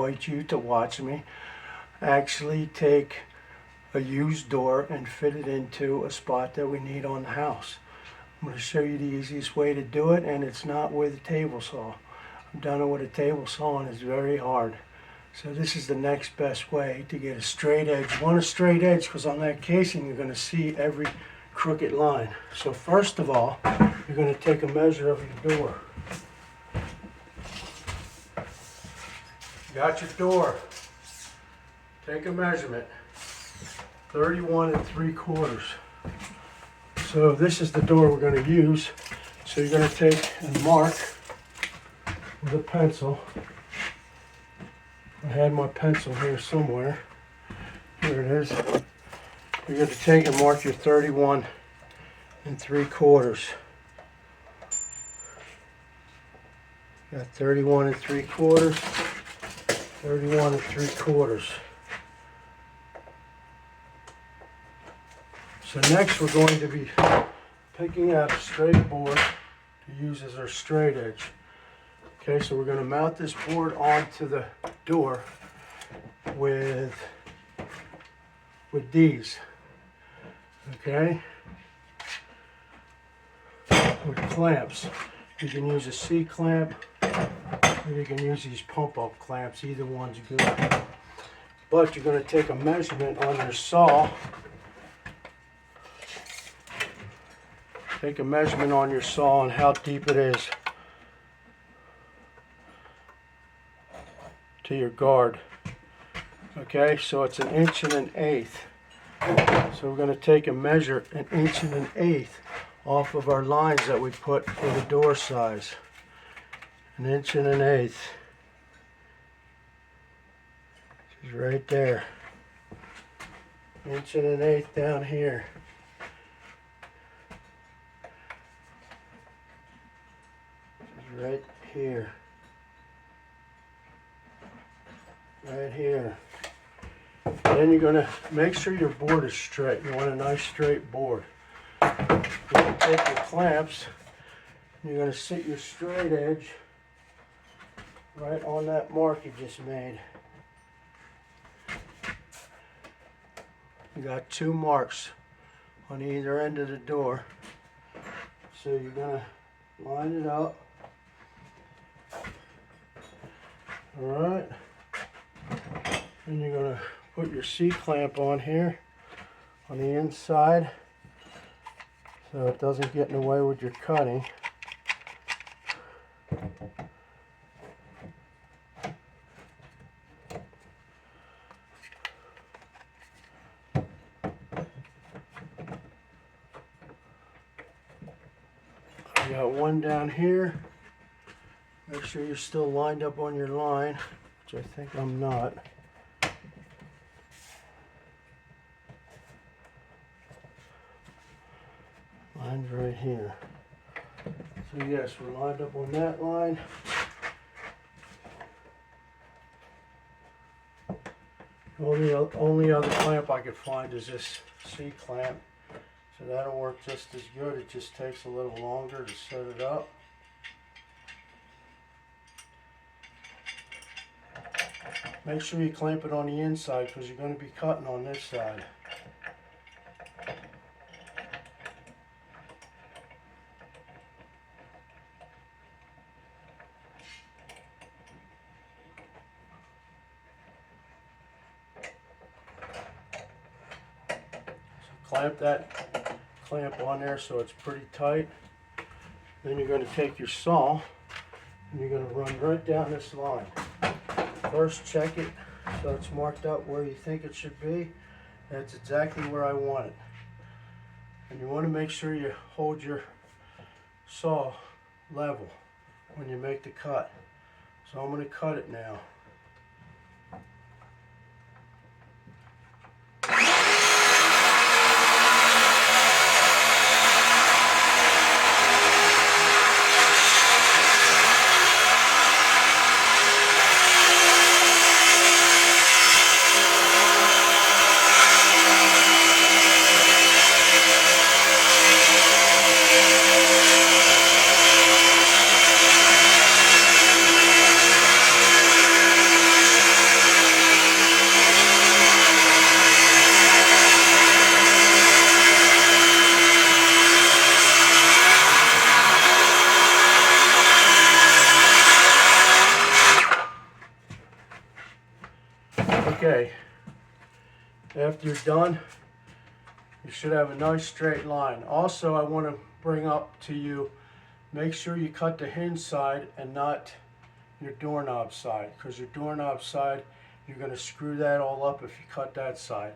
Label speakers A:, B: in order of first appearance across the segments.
A: invite you to watch me actually take a used door and fit it into a spot that we need on the house. I'm going to show you the easiest way to do it, and it's not with a table saw. I've done it with a table saw and it's very hard. So this is the next best way to get a straight edge. You want a straight edge because on that casing you're going to see every crooked line. So first of all, you're going to take a measure of your door. Got your door. Take a measurement. 31 3/4. So this is the door we're going to use. So you're going to take and mark with a pencil. I had my pencil here somewhere. Here it is. You're going to take and mark your 31 3/4. Got 31 3/4, 31 3/4. So next we're going to be picking out a straight board to use as our straight edge. Okay, so we're going to mount this board onto the door with these. Okay, with clamps. You can use a C-clamp or you can use these pump-up clamps. Either one's good. But you're going to take a measurement on your saw. Take a measurement on your saw on how deep it is to your guard. Okay, so it's 1 1/8. So we're going to take and measure 1 1/8 off of our lines that we put for the door size. 1 1/8. This is right there. 1 1/8 down here. Right here. Right here. Then you're going to make sure your board is straight. You want a nice straight board. You're going to take your clamps and you're going to sit your straight edge right on that mark you just made. You got 2 marks on either end of the door. So you're going to line it up. Alright, and you're going to put your C-clamp on here on the inside so it doesn't get in the way with your cutting. You got one down here. Make sure you're still lined up on your line, which I think I'm not. Line's right here. So yes, we're lined up on that line. The only other clamp I could find is this C-clamp. So that'll work just as good. It just takes a little longer to set it up. Make sure you clamp it on the inside because you're going to be cutting on this side. So clamp that clamp on there so it's pretty tight. Then you're going to take your saw and you're going to run right down this line. First check it so it's marked up where you think it should be. That's exactly where I want it. And you want to make sure you hold your saw level when you make the cut. So I'm going to cut it now. Okay, after you're done, you should have a nice straight line. Also, I want to bring up to you, make sure you cut the hinge side and not your doorknob side, because your doorknob side, you're going to screw that all up if you cut that side.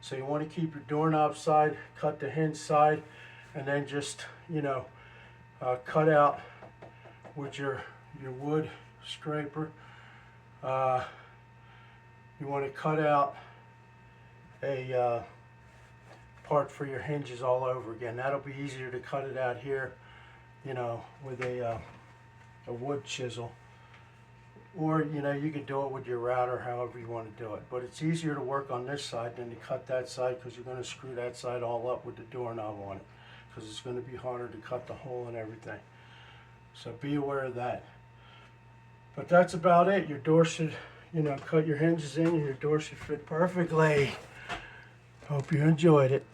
A: So you want to keep your doorknob side, cut the hinge side, and then just, cut out with your wood scraper. You want to cut out a part for your hinges all over again. That'll be easier to cut it out here, with a wood chisel. Or, you can do it with your router, however you want to do it. But it's easier to work on this side than to cut that side, because you're going to screw that side all up with the doorknob on it, because it's going to be harder to cut the hole and everything. So be aware of that. But that's about it. Your door should, cut your hinges in and your door should fit perfectly. Hope you enjoyed it.